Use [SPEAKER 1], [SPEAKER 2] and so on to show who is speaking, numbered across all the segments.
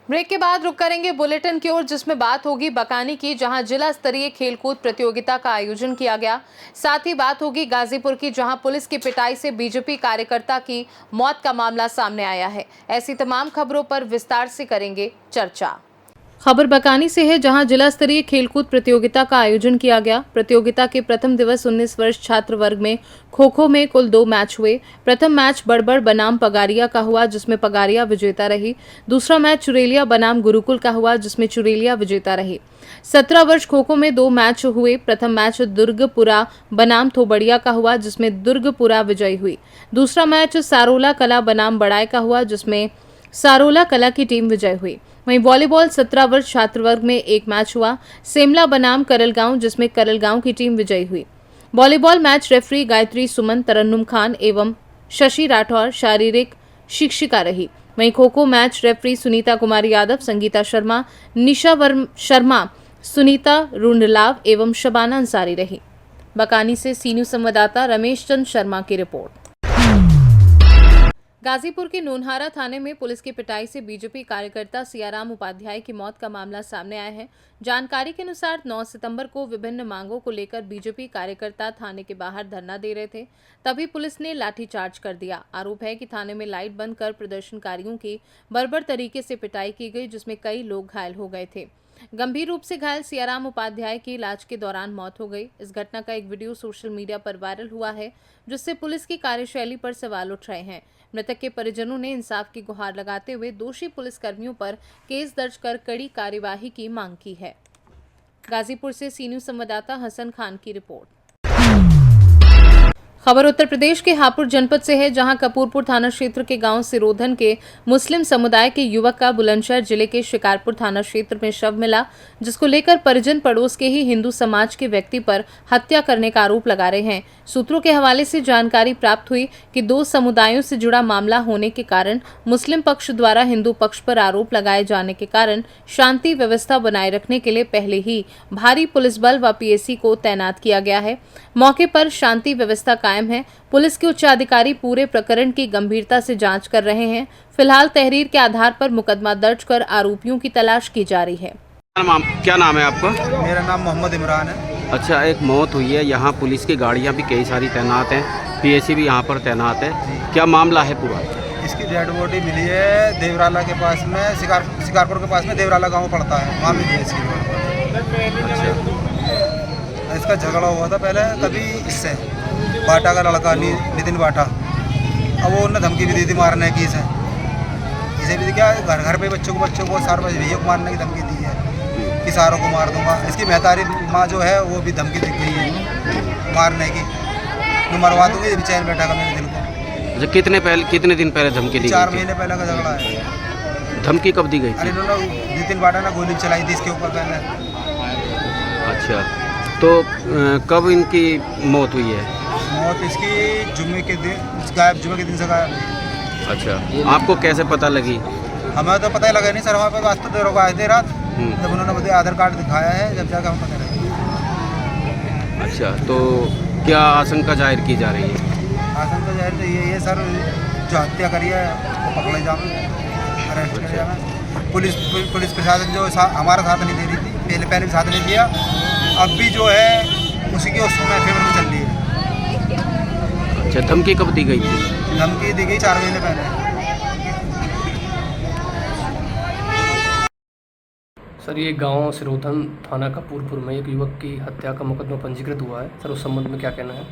[SPEAKER 1] Break के बाद रुक करेंगे बुलेटिन की ओर, जिसमें बात होगी बकानी की, जहां जिला स्तरीय खेलकूद प्रतियोगिता का आयोजन किया गया। साथ ही बात होगी गाजीपुर की, जहां पुलिस की पिटाई से बीजेपी कार्यकर्ता की मौत का मामला सामने आया है। ऐसी तमाम खबरों पर विस्तार से करेंगे चर्चा। खबर बकानी से है, जहां जिला स्तरीय खेलकूद प्रतियोगिता का आयोजन किया गया। प्रतियोगिता के प्रथम दिवस 19 वर्ष छात्र वर्ग में खो-खो में कुल 2 मैच हुए। प्रथम मैच बड़बड़ बनाम पगारिया का हुआ, जिसमें पगारिया विजेता रही। दूसरा मैच चुरेलिया बनाम गुरुकुल का हुआ, जिसमें चुरेलिया विजेता रही। 17 वर्ष खो-खो में 2 मैच हुए। प्रथम मैच दुर्गपुरा बनाम थोबड़िया का हुआ, जिसमें दुर्गपुरा विजयी हुई। दूसरा मैच सारोला कला बनाम बड़ाई का हुआ, जिसमें सारोला कला की टीम विजय हुई। वहीं वॉलीबॉल 17 वर्ष छात्र वर्ग में एक मैच हुआ, सेमला बनाम करलगांव, जिसमें करलगांव की टीम विजयी हुई। वॉलीबॉल मैच रेफरी गायत्री सुमन, तरन्नुम खान एवं शशि राठौर शारीरिक शिक्षिका रही। वहीं खो-खो मैच रेफरी सुनीता कुमारी यादव, संगीता शर्मा, निशा शर्मा, सुनीता रुंडलाव एवं शबाना अंसारी रही। बकानी से सी न्यूज संवाददाता रमेश चंद शर्मा की रिपोर्ट। गाजीपुर के नोनहारा थाने में पुलिस की पिटाई से बीजेपी कार्यकर्ता सियाराम उपाध्याय की मौत का मामला सामने आया है। जानकारी के अनुसार 9 सितंबर को विभिन्न मांगों को लेकर बीजेपी कार्यकर्ता थाने के बाहर धरना दे रहे थे, तभी पुलिस ने लाठीचार्ज कर दिया। आरोप है कि थाने में लाइट बंद कर प्रदर्शनकारियों की बर्बर तरीके से पिटाई की गई, जिसमें कई लोग घायल हो गए थे। गंभीर रूप से घायल सियाराम उपाध्याय की इलाज के दौरान मौत हो गई। इस घटना का एक वीडियो सोशल मीडिया पर वायरल हुआ है, जिससे पुलिस की कार्यशैली पर सवाल उठ रहे हैं। मृतक के परिजनों ने इंसाफ की गुहार लगाते हुए दोषी पुलिसकर्मियों पर केस दर्ज कर कड़ी कार्यवाही की मांग की है। गाजीपुर से सी न्यूज संवाददाता हसन खान की रिपोर्ट। खबर उत्तर प्रदेश के हापुड़ जनपद से है, जहां कपूरपुर थाना क्षेत्र के गांव सिरोधन के मुस्लिम समुदाय के युवक का बुलंदशहर जिले के शिकारपुर थाना क्षेत्र में शव मिला, जिसको लेकर परिजन पड़ोस के ही हिंदू समाज के व्यक्ति पर हत्या करने का आरोप लगा रहे हैं। सूत्रों के हवाले से जानकारी प्राप्त हुई कि 2 समुदायों से जुड़ा मामला होने के कारण मुस्लिम पक्ष द्वारा हिंदू पक्ष पर आरोप लगाए जाने के कारण शांति व्यवस्था बनाए रखने के लिए पहले ही भारी पुलिस बल व पीएसी को तैनात किया गया है। मौके पर शांति व्यवस्था कायम है। पुलिस के उच्च अधिकारी पूरे प्रकरण की गंभीरता से जांच कर रहे हैं। फिलहाल तहरीर के आधार पर मुकदमा दर्ज कर आरोपियों की तलाश की जा रही है।
[SPEAKER 2] क्या नाम है आपका?
[SPEAKER 3] मेरा नाम मोहम्मद इमरान है।
[SPEAKER 2] अच्छा, एक मौत हुई है, यहाँ पुलिस की गाड़ियाँ भी कई सारी तैनात हैं, पीएसी भी यहाँ पर तैनात है, क्या मामला है पूरा?
[SPEAKER 3] इसकी डेड बॉडी मिली है देवराला के पास में, शिकारपुर के पास में देवराला गांव पड़ता है, वहाँ मिली है इसकी। अच्छा, इसका झगड़ा हुआ था पहले कभी इससे, बाटा का लड़का नितिन बाटा। अब वो उन्होंने धमकी भी दी थी मारने की इसे भी क्या घर घर पे बच्चों को सारे भैया को मारने की धमकी दी है कि सारों को मार दूंगा। इसकी महतारी माँ जो है वो भी धमकी दी गई है मारने की, मैं मरवा दूंगी ये भी चैन बैठा का मेरे दिल को।
[SPEAKER 2] अच्छा, कितने दिन पहले धमकी दी?
[SPEAKER 3] 4 महीने पहले का झगड़ा है।
[SPEAKER 2] धमकी कब दी गई?
[SPEAKER 3] अरे इन्होंने नितिन बाटा ने गोली चलाई थी इसके ऊपर पहले।
[SPEAKER 2] अच्छा, तो कब इनकी मौत हुई है?
[SPEAKER 3] मौत इसकी जुम्मे के दिन से गायब हुई।
[SPEAKER 2] अच्छा, आपको कैसे पता लगी?
[SPEAKER 3] हमें तो पता ही लगा नहीं सर, हमारे पास वास्तव देर आए थे रात, जब उन्होंने मुझे आधार कार्ड दिखाया है, जब जाकर हम पता लगा।
[SPEAKER 2] अच्छा, तो क्या आशंका जाहिर की जा रही है?
[SPEAKER 3] आशंका जाहिर तो ये है सर, जो हत्या करी है वो पकड़े जाए, अरेस्ट किया जाए। पुलिस प्रशासन जो हमारा साथ नहीं दे रही थी, पहले भी साथ नहीं दिया, अब भी जो है उसी की उसमें फेवर में चल रही है।
[SPEAKER 2] अच्छा, धमकी कब दी गई थी?
[SPEAKER 3] धमकी दी गई 4 महीने पहले।
[SPEAKER 4] सर, ये गांव सिरोधन थाना कपूरपुर में एक युवक की हत्या का मुकदमा पंजीकृत हुआ है। सर, उस संबंध में क्या कहना है?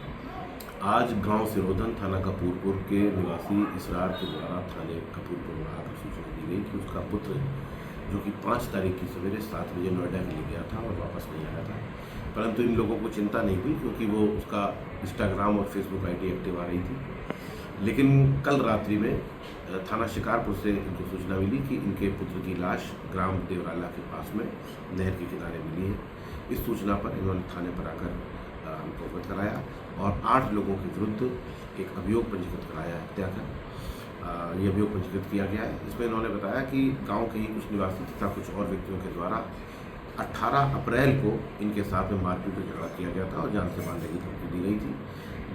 [SPEAKER 5] आज गांव सिरोधन थाना कपूरपुर के निवासी इसरार के द्वारा थाने कपूरपुर में आकर सूचना दी गई कि उसका पुत्र जो कि 5 तारीख की सवेरे 7 बजे नोएडा के लिए गया था और वापस नहीं आया था, परंतु इन लोगों को चिंता नहीं हुई क्योंकि वो उसका इंस्टाग्राम और फेसबुक आईडी एक्टिव आ रही थी। लेकिन कल रात्रि में थाना शिकारपुर से इनको सूचना मिली कि इनके पुत्र की लाश ग्राम देवराला के पास में नहर के किनारे मिली है। इस सूचना पर इन्होंने थाने पर आकर हमको अवगत कराया और 8 लोगों के विरुद्ध एक अभियोग पंजीकृत कराया हत्या का। ये अभियोग पंजीकृत किया गया है। इसमें इन्होंने बताया कि गांव के ही कुछ निवासी तथा कुछ और व्यक्तियों के द्वारा 18 अप्रैल को इनके साथ में मारपीट और झगड़ा किया गया था और जान से मारने की धमकी दी गई थी,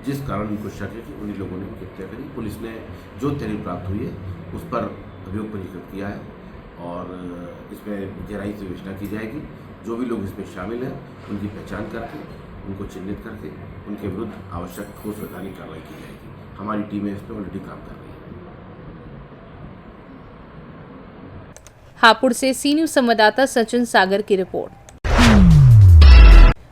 [SPEAKER 5] जिस कारण उनको शक है कि उन्हीं लोगों ने उनकी हत्या करी। पुलिस ने जो तहरीर प्राप्त हुई है उस पर अभियोग पंजीकृत किया है और इसमें गहराई से विवेचना की जाएगी। जो भी लोग इसमें शामिल हैं उनकी पहचान करके, उनको चिन्हित करके उनके विरुद्ध आवश्यक ठोस वैधानिक कार्रवाई की जाएगी। हमारी टीमें इस पर ऑलरेडी काम कर रही हैं।
[SPEAKER 1] हापुड़ से सी न्यूज संवाददाता सचिन सागर की रिपोर्ट।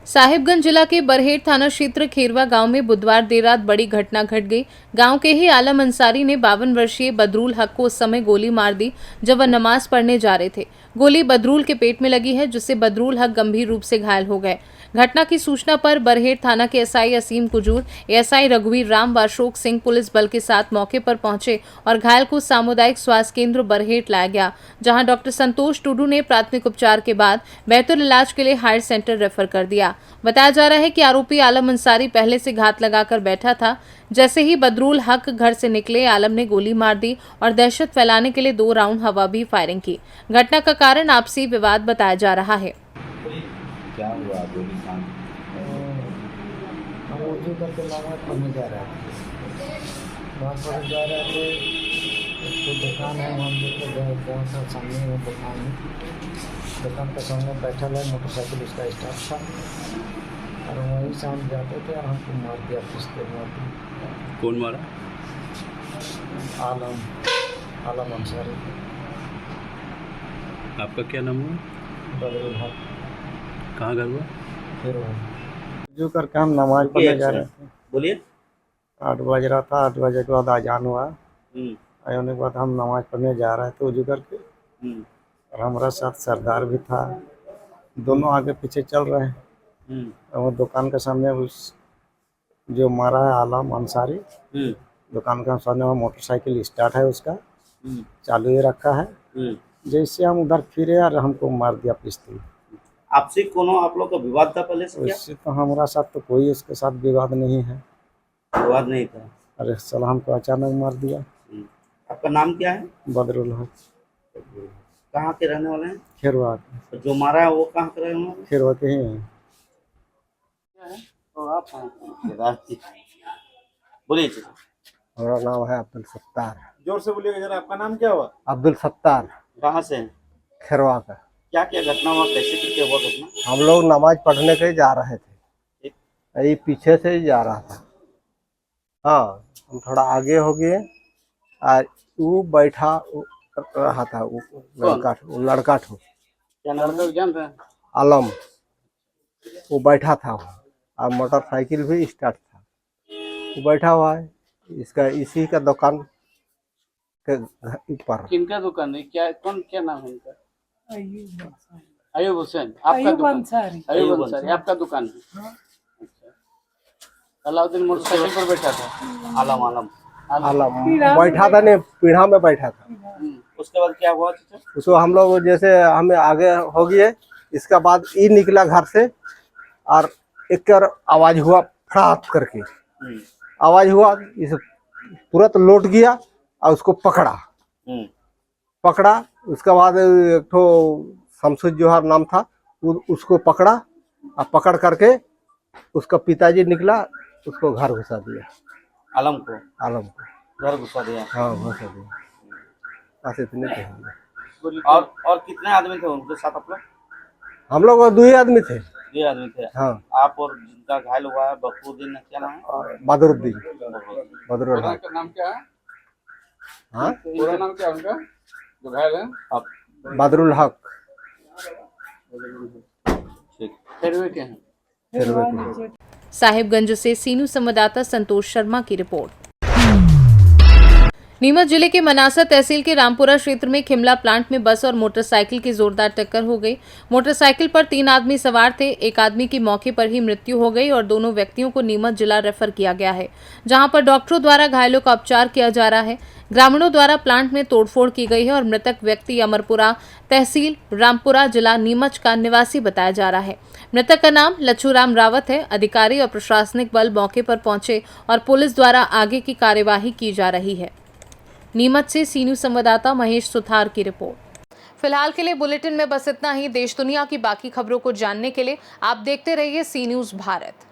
[SPEAKER 1] साहिबगंज जिला के बरहेट थाना क्षेत्र खेरवा गांव में बुधवार देर रात बड़ी घटना घट गई। गांव के ही आलम अंसारी ने 52 वर्षीय बदरूल हक को उस समय गोली मार दी जब वह नमाज पढ़ने जा रहे थे। गोली बदरूल के पेट में लगी है, जिससे बदरूल हक गंभीर रूप से घायल हो गए। घटना की सूचना पर बरहेट थाना के एसआई असीम कुजूर, एएसआई रघुवीर राम व अशोक सिंह पुलिस बल के साथ मौके पर पहुंचे और घायल को सामुदायिक स्वास्थ्य केंद्र बरहेट लाया गया, जहां डॉक्टर संतोष टुडू ने प्राथमिक उपचार के बाद बेहतर इलाज के लिए हायर सेंटर रेफर कर दिया। बताया जा रहा है कि आरोपी आलम अंसारी पहले से घात लगाकर बैठा था। जैसे ही बदरूल हक घर से निकले, आलम ने गोली मार दी और दहशत फैलाने के लिए 2 राउंड हवा भी फायरिंग की। घटना का कारण आपसी विवाद बताया जा रहा है।
[SPEAKER 6] क्या हुआ गोली कांड?
[SPEAKER 7] हम वजू करके नमाज पढ़ने जा रहे थे। नमाज पढ़ने जा रहे थे, एक तो दुकान है, हम लेके गए कौन सा सामने में दुकान है। दुकान के सामने बैठा है, मोटरसाइकिल उसका स्टाफ था और वहीं से हम जाते थे और हमको मार दिया, पिस्तौल मार दिया।
[SPEAKER 2] कौन मारा?
[SPEAKER 7] आलम अंसारी।
[SPEAKER 2] आपका क्या नाम हुआ?
[SPEAKER 7] बदरुल हक।
[SPEAKER 2] कहाँ घर हुआ?
[SPEAKER 7] फिर जो करके हम नमाज पढ़ने जा रहे थे।
[SPEAKER 6] बोलिए।
[SPEAKER 7] 8 बज रहा था, 8 बजे के बाद अजान हुआ। होने के बाद हम नमाज पढ़ने जा रहे थे वजू करके, और हमारा साथ सरदार भी था। दोनों आगे पीछे चल रहे हैं। और दुकान के सामने उस जो मारा है आलम अंसारी, दुकान के सामने में मोटरसाइकिल स्टार्ट है, उसका चालू ही रखा है। जैसे हम उधर फिरे और हमको मार दिया पिस्तौल।
[SPEAKER 6] आपसे कोनो आप लोग का विवाद था पहले से? क्या
[SPEAKER 7] उससे तो हमारा साथ तो कोई इसके साथ विवाद नहीं है।
[SPEAKER 6] विवाद नहीं था?
[SPEAKER 7] अरे साला हमको अचानक मार दिया।
[SPEAKER 6] आपका नाम क्या है?
[SPEAKER 7] बदरुल हक।
[SPEAKER 6] कहाँ के रहने वाले हैं?
[SPEAKER 7] खेरवा।
[SPEAKER 6] तो जो मारा है वो कहाँ के रहने वाले?
[SPEAKER 7] खेरवा के ही हैं।
[SPEAKER 6] तो आप हैं? बोलिए।
[SPEAKER 7] हमारा नाम है अब्दुल सत्तार।
[SPEAKER 6] जोर से बोलिएगा जरा। आपका नाम क्या हुआ?
[SPEAKER 7] अब्दुल सत्तार।
[SPEAKER 6] कहाँ से हैं?
[SPEAKER 7] खेरवा का।
[SPEAKER 6] क्या क्या घटना हुआ, कैसे करके हुआ घटना?
[SPEAKER 7] हम लोग नमाज पढ़ने के जा रहे थे, यही पीछे से ही जा रहा था। हाँ, हम थोड़ा आगे हो गए और वो बैठा रहा था, वो लड़का ठो
[SPEAKER 6] क्या नाम है जान रहे हैं?
[SPEAKER 7] आलम, वो बैठा था और मोटरसाइकिल भी स्टार्ट था। वो बैठा हुआ है, इसका इसी का दुकान के ऊपर।
[SPEAKER 6] किनका दुकान है? क्या कौन, क्या नाम है इनका? अयूब हुसैन। आपका दुकान? अयूब अंसारी आपका दुकान है? अच्छा। अलाउद्दीन मोटरसाइकिल पर बैठा था? आलम
[SPEAKER 7] बैठा था, नहीं पीढ़ा में बैठा था।
[SPEAKER 6] उसके बाद क्या हुआ?
[SPEAKER 7] उसको हम लोग जैसे हमें आगे हो गए, इसके बाद ये निकला घर से और एक आवाज हुआ, फटाक करके आवाज हुआ, इस तुरंत लौट गया और उसको पकड़ा। उसके बाद एक तो शमशुद जोहर नाम था, उसको पकड़ा और पकड़ करके उसका पिताजी निकला, उसको घर घुसा दिया।
[SPEAKER 6] आलम को घर घुसा दिया?
[SPEAKER 7] हाँ, घुसा दिया। बस इतने थे।
[SPEAKER 6] और कितने आदमी थे उनके साथ आप लोग?
[SPEAKER 7] हम लोग 2 ही आदमी थे।
[SPEAKER 6] 2 आदमी थे?
[SPEAKER 7] हाँ।
[SPEAKER 6] आप और जिनका घायल हुआ है बकरुद्दीन, क्या नाम है?
[SPEAKER 7] बदरुद्दीन। बदरुल हक।
[SPEAKER 6] नाम क्या है?
[SPEAKER 7] हाँ,
[SPEAKER 6] पूरा नाम क्या है उनका जो घायल है? आप
[SPEAKER 7] बदरुल हक।
[SPEAKER 6] खेरवे के हैं?
[SPEAKER 1] साहिबगंज से सीनू संवाददाता संतोष शर्मा की रिपोर्ट। नीमच जिले के मनासा तहसील के रामपुरा क्षेत्र में खिमला प्लांट में बस और मोटरसाइकिल की जोरदार टक्कर हो गई। मोटरसाइकिल पर 3 आदमी सवार थे। एक आदमी की मौके पर ही मृत्यु हो गई और दोनों व्यक्तियों को नीमच जिला रेफर किया गया है, जहां पर डॉक्टरों द्वारा घायलों का उपचार किया जा रहा है। ग्रामीणों द्वारा प्लांट में तोड़फोड़ की गई है और मृतक व्यक्ति अमरपुरा तहसील रामपुरा जिला नीमच का निवासी बताया जा रहा है। मृतक का नाम लच्छूराम रावत है। अधिकारी और प्रशासनिक बल मौके पर पहुंचे और पुलिस द्वारा आगे की कार्यवाही की जा रही है। नीमच से सीनू संवाददाता महेश सुथार की रिपोर्ट। फिलहाल के लिए बुलेटिन में बस इतना ही। देश दुनिया की बाकी खबरों को जानने के लिए आप देखते रहिए सी न्यूज़ भारत।